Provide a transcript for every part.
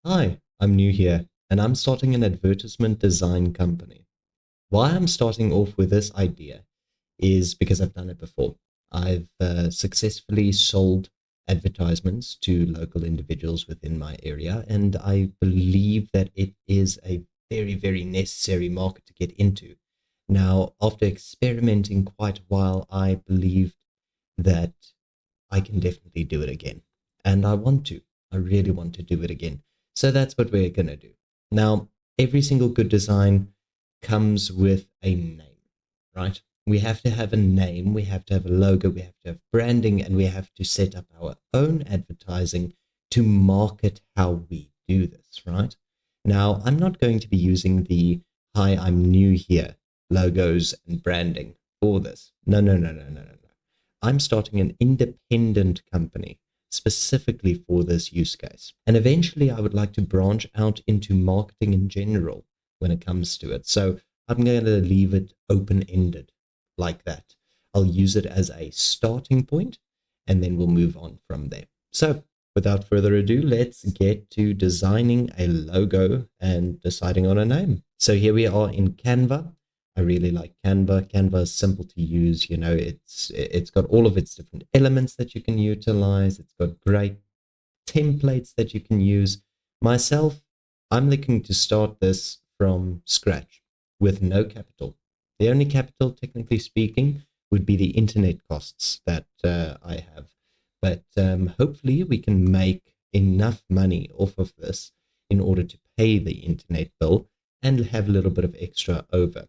Hi, I'm new here, and I'm starting an advertisement design company. Why I'm starting off with this idea is because I've done it before. I've successfully sold advertisements to local individuals within my area, and I believe that it is a very, very necessary market to get into. Now, after experimenting quite a while, I believed that I can definitely do it again. And I want to. I really want to do it again. So that's what we're going to do. Now, every single good design comes with a name, right? We have to have a name, we have to have a logo, we have to have branding, and we have to set up our own advertising to market how we do this, right? Now, I'm not going to be using the hi, I'm new here logos and branding for this. No, no, no, no, no, no, no. I'm starting an independent company specifically for this use case. And eventually, I would like to branch out into marketing in general when it comes to it. So I'm going to leave it open ended like that. I'll use it as a starting point and then we'll move on from there. So without further ado, let's get to designing a logo and deciding on a name. So here we are in Canva. I really like Canva. Canva is simple to use. You know, it's got all of its different elements that you can utilize. It's got great templates that you can use. Myself, I'm looking to start this from scratch with no capital. The only capital, technically speaking, would be the internet costs that I have. But hopefully, we can make enough money off of this in order to pay the internet bill and have a little bit of extra over.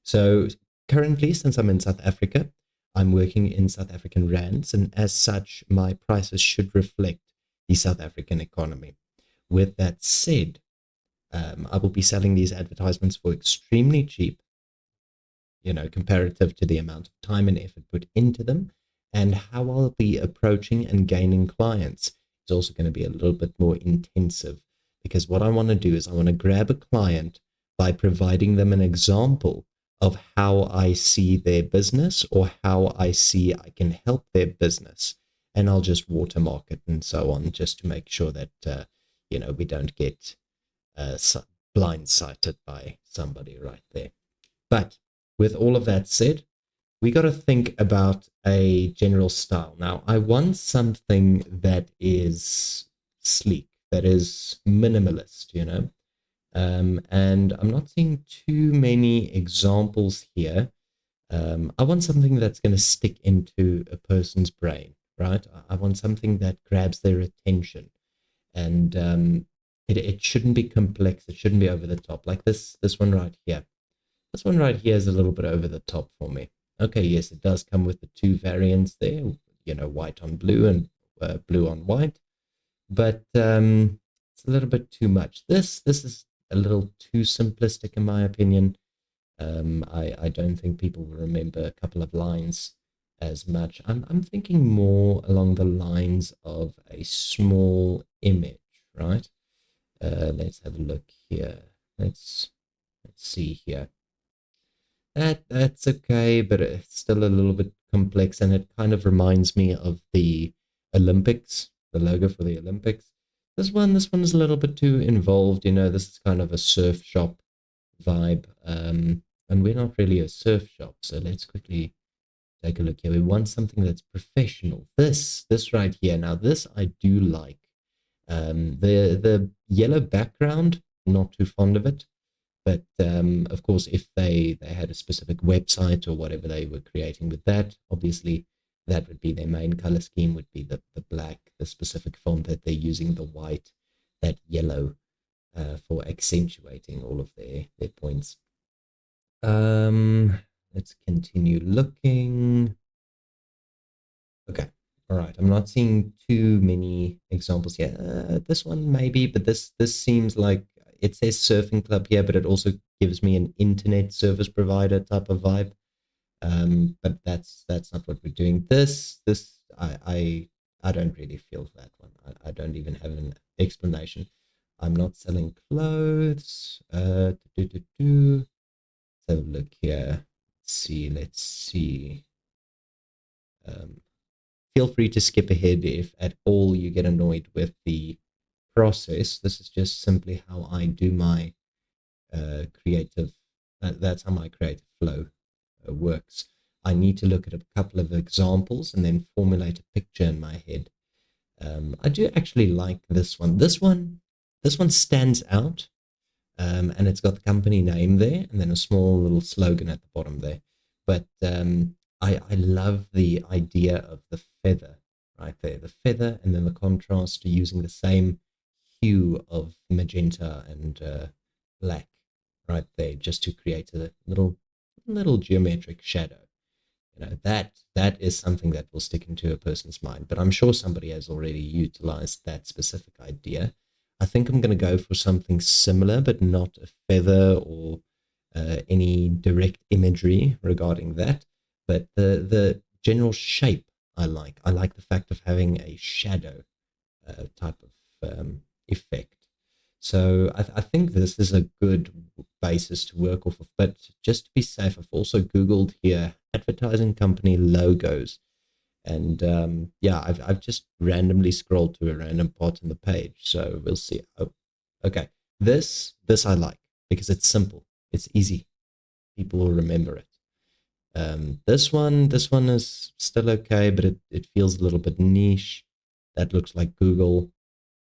So currently, since I'm in South Africa, I'm working in South African rands, and as such, my prices should reflect the South African economy. With that said, I will be selling these advertisements for extremely cheap, you know, comparative to the amount of time and effort put into them, and how I'll be approaching and gaining clients is also going to be a little bit more intensive because what I want to do is I want to grab a client by providing them an example of how I see their business or how I see I can help their business. And I'll just watermark it and so on just to make sure that, we don't get uh, blindsided by somebody right there. But with all of that said, we got to think about a general style. Now, I want something that is sleek, that is minimalist, and I'm not seeing too many examples here. I want something that's going to stick into a person's brain, right? I want something that grabs their attention, and it shouldn't be complex. It shouldn't be over the top, like this one right here. This one right here is a little bit over the top for me. Okay, yes, it does come with the two variants there, white on blue and blue on white, but it's a little bit too much. This is a little too simplistic in my opinion. I don't think people will remember a couple of lines as much. I'm thinking more along the lines of a small image, right? Let's have a look here. Let's see here. That's okay, but it's still a little bit complex, and it kind of reminds me of the Olympics, the logo for the Olympics. This one is a little bit too involved. This is kind of a surf shop vibe, and we're not really a surf shop. So let's quickly take a look here. We want something that's professional. This right here. Now, this I do like. The yellow background, not too fond of it. But of course, if they had a specific website or whatever they were creating with that, obviously that would be their main color scheme, would be the black, the specific font that they're using, the white, that yellow for accentuating all of their points. Let's continue looking. Okay. All right. I'm not seeing too many examples here. This one maybe, but this seems like it says surfing club here, but it also gives me an internet service provider type of vibe. But that's not what we're doing. This I don't really feel that one. I don't even have an explanation. I'm not selling clothes. Let's have a look here. Let's see. Um, Feel free to skip ahead if at all you get annoyed with the process. This is just simply how I do my creative. That's how my creative flow works. I need to look at a couple of examples and then formulate a picture in my head. I do actually like this one. This one stands out, and it's got the company name there, and then a small little slogan at the bottom there. But I love the idea of the feather right there, the feather, and then the contrast to using the same hue of magenta and black right there, just to create a little geometric shadow. That is something that will stick into a person's mind. But I'm sure somebody has already utilized that specific idea. I think I'm going to go for something similar, but not a feather or any direct imagery regarding that. But the general shape I like. I like the fact of having a shadow type of effect. So I think this is a good basis to work off of. But just to be safe, I've also Googled here advertising company logos. And yeah, I've just randomly scrolled to a random part in the page. So we'll see. Oh, okay. This I like because it's simple. It's easy. People will remember it. This one is still okay, but it feels a little bit niche. That looks like Google.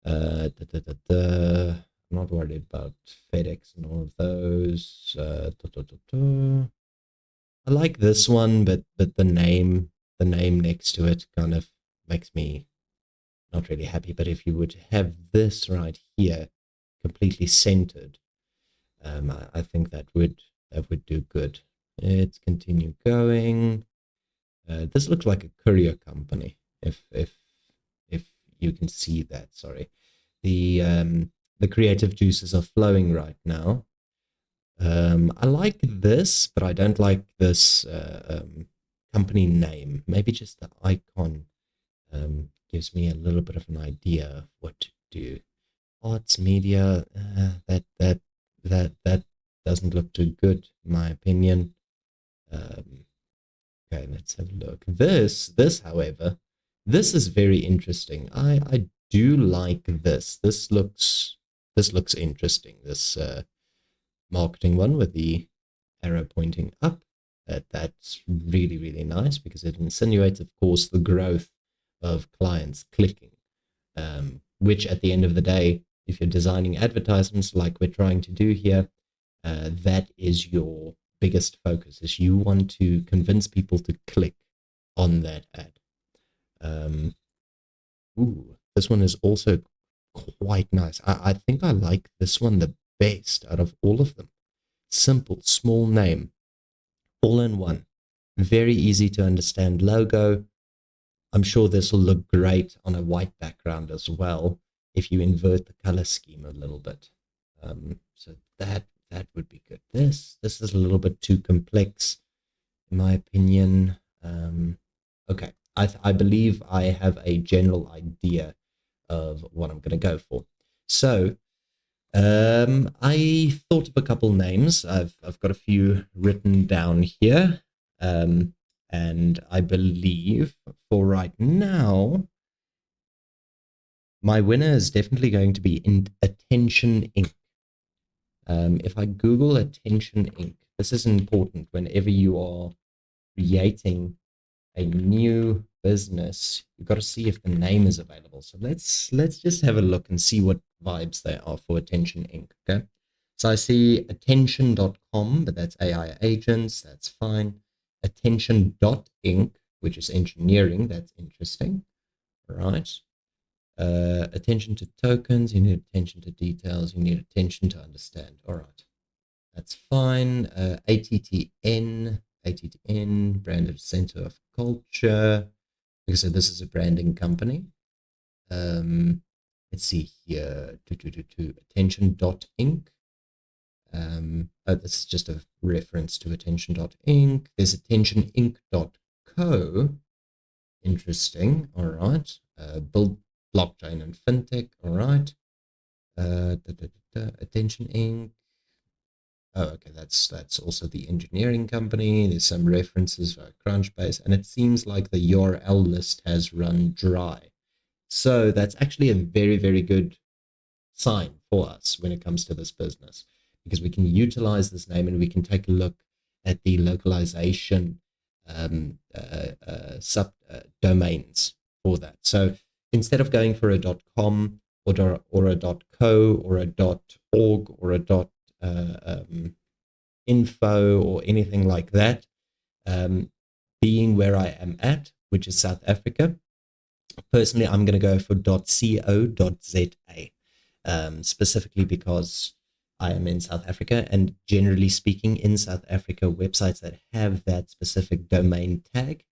Da, da, da, da. I'm not worried about FedEx and all of those. Da, da, da, da. I like this one, but the name next to it kind of makes me not really happy. But if you would have this right here, completely centered, I think that would do good. Let's continue going. This looks like a courier company. If you can see that, sorry. The creative juices are flowing right now. I like this, but I don't like this company name. Maybe just the icon gives me a little bit of an idea of what to do. Arts media, that doesn't look too good, in my opinion. Um, okay, let's have a look. However, this is very interesting. I do like this. This looks interesting. This marketing one with the arrow pointing up. That's really, really nice because it insinuates, of course, the growth of clients clicking, which at the end of the day, if you're designing advertisements like we're trying to do here, that is your biggest focus, is you want to convince people to click on that ad. This one is also quite nice. I think I like this one the best out of all of them. Simple, small name, all in one. Very easy to understand logo. I'm sure this will look great on a white background as well if you invert the color scheme a little bit. So that would be good. This is a little bit too complex, in my opinion. Okay, I believe I have a general idea of what I'm going to go for. So I thought of a couple names. I've got a few written down here. And I believe for right now, my winner is definitely going to be in Attention Inc. If I Google Attention Inc., this is important whenever you are creating a new business. You've got to see if the name is available. So let's just have a look and see what vibes there are for Attention Inc. Okay. So I see attention.com, but that's AI agents. That's fine. Attention.inc, which is engineering. That's interesting. All right. Attention to tokens. You need attention to details. You need attention to understand. All right. That's fine. ATTN, Branded Center of Culture. Like I said, this is a branding company. Let's see here. Attention.inc. This is just a reference to attention.inc. There's attentioninc.co. Interesting. All right. Build blockchain and fintech. All right. Attention Inc. Oh, okay. That's also the engineering company. There's some references for Crunchbase, and it seems like the URL list has run dry. So that's actually a very, very good sign for us when it comes to this business, because we can utilize this name and we can take a look at the localization sub domains for that. So instead of going for a .com or a .co or a .org or a .info or anything like that, being where I am at, which is South Africa, personally, I'm going to go for .co.za, specifically because I am in South Africa, and generally speaking, in South Africa, websites that have that specific domain tag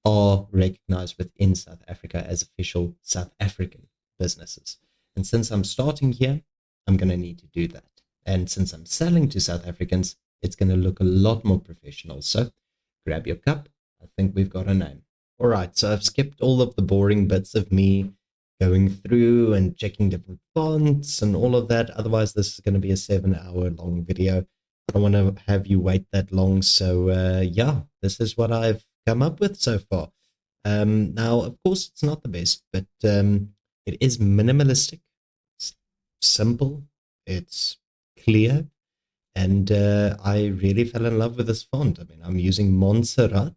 are recognized within South Africa as official South African businesses. And since I'm starting here, I'm going to need to do that. And since I'm selling to South Africans, it's going to look a lot more professional. So grab your cup. I think we've got a name. All right, so I've skipped all of the boring bits of me going through and checking different fonts and all of that. Otherwise, this is going to be a 7-hour long video. I don't want to have you wait that long. So yeah, this is what I've come up with so far. Now, of course, it's not the best, but it is minimalistic. It's simple. It's clear. And I really fell in love with this font. I mean, I'm using Montserrat,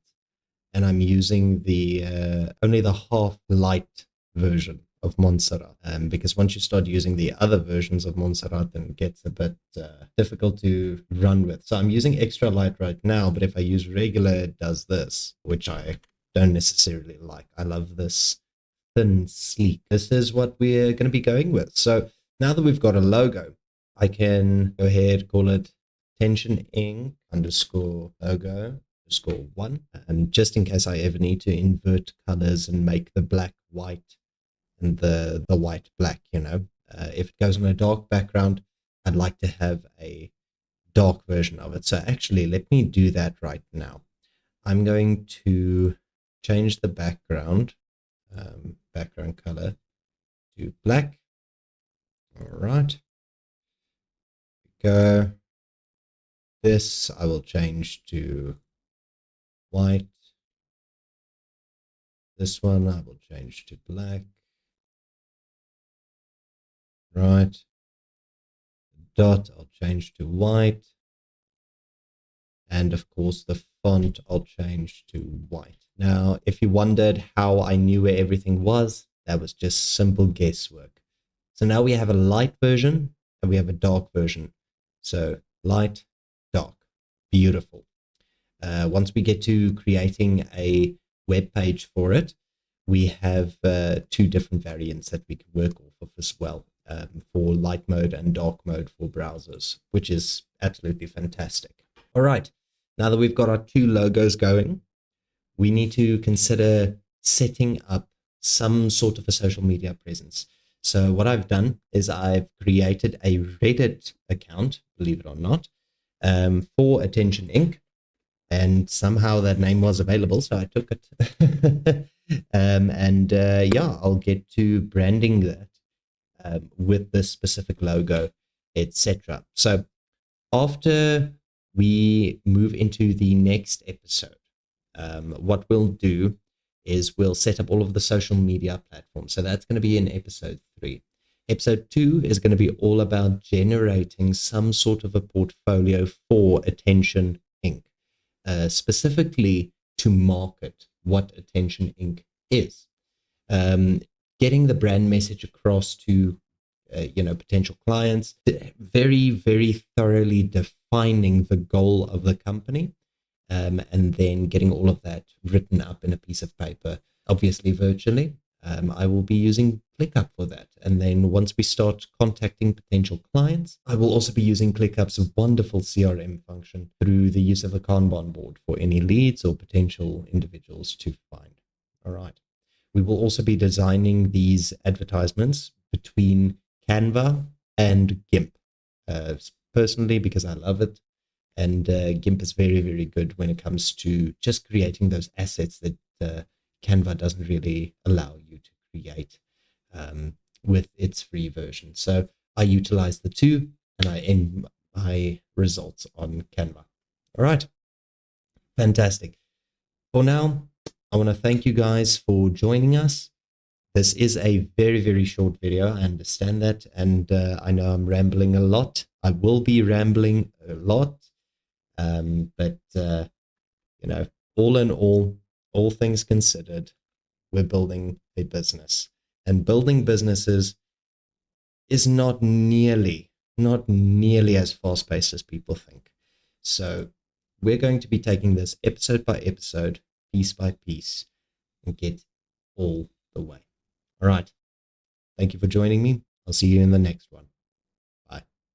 and I'm using the only the half light version of Montserrat, because once you start using the other versions of Montserrat, then it gets a bit difficult to run with. So I'm using extra light right now, but if I use regular, it does this, which I don't necessarily like. I love this thin, sleek. This is what we're going to be going with. So now that we've got a logo, I can go ahead, call it Tension Inc. _ logo _ 1, just in case I ever need to invert colors and make the black white and the white black, you know. If it goes on a dark background, I'd like to have a dark version of it. So actually, let me do that right now. I'm going to change the background color to black. All right. Go. This I will change to white. This one I will change to black. Right. Dot I'll change to white. And of course the font I'll change to white. Now, if you wondered how I knew where everything was, that was just simple guesswork. So now we have a light version and we have a dark version. So light, dark, beautiful. Once we get to creating a web page for it, we have 2 different variants that we can work off of as well, for light mode and dark mode for browsers, which is absolutely fantastic. All right, now that we've got our 2 logos going, we need to consider setting up some sort of a social media presence. So what I've done is I've created a Reddit account, believe it or not, for Attention Inc. And somehow that name was available, so I took it. Yeah, I'll get to branding that with this specific logo, etc. So after we move into the next episode, what we'll do is we'll set up all of the social media platforms. So that's going to be in episode 3. Episode 2 is going to be all about generating some sort of a portfolio for Attention Inc. Specifically to market what Attention Inc. is. Getting the brand message across to potential clients, very, very thoroughly defining the goal of the company, and then getting all of that written up in a piece of paper, obviously virtually. I will be using ClickUp for that. And then once we start contacting potential clients, I will also be using ClickUp's wonderful CRM function through the use of a Kanban board for any leads or potential individuals to find. All right. We will also be designing these advertisements between Canva and GIMP, personally, because I love it. And GIMP is very, very good when it comes to just creating those assets that Canva doesn't really allow you to create with its free version. So I utilize the 2 and I end my results on Canva. All right. Fantastic. For now, I want to thank you guys for joining us. This is a very, very short video. I understand that. And I know I'm rambling a lot. I will be rambling a lot. But all in all things considered, we're building a business. And building businesses is not nearly as fast paced as people think. So we're going to be taking this episode by episode, piece by piece, and get all the way. All right. Thank you for joining me. I'll see you in the next one.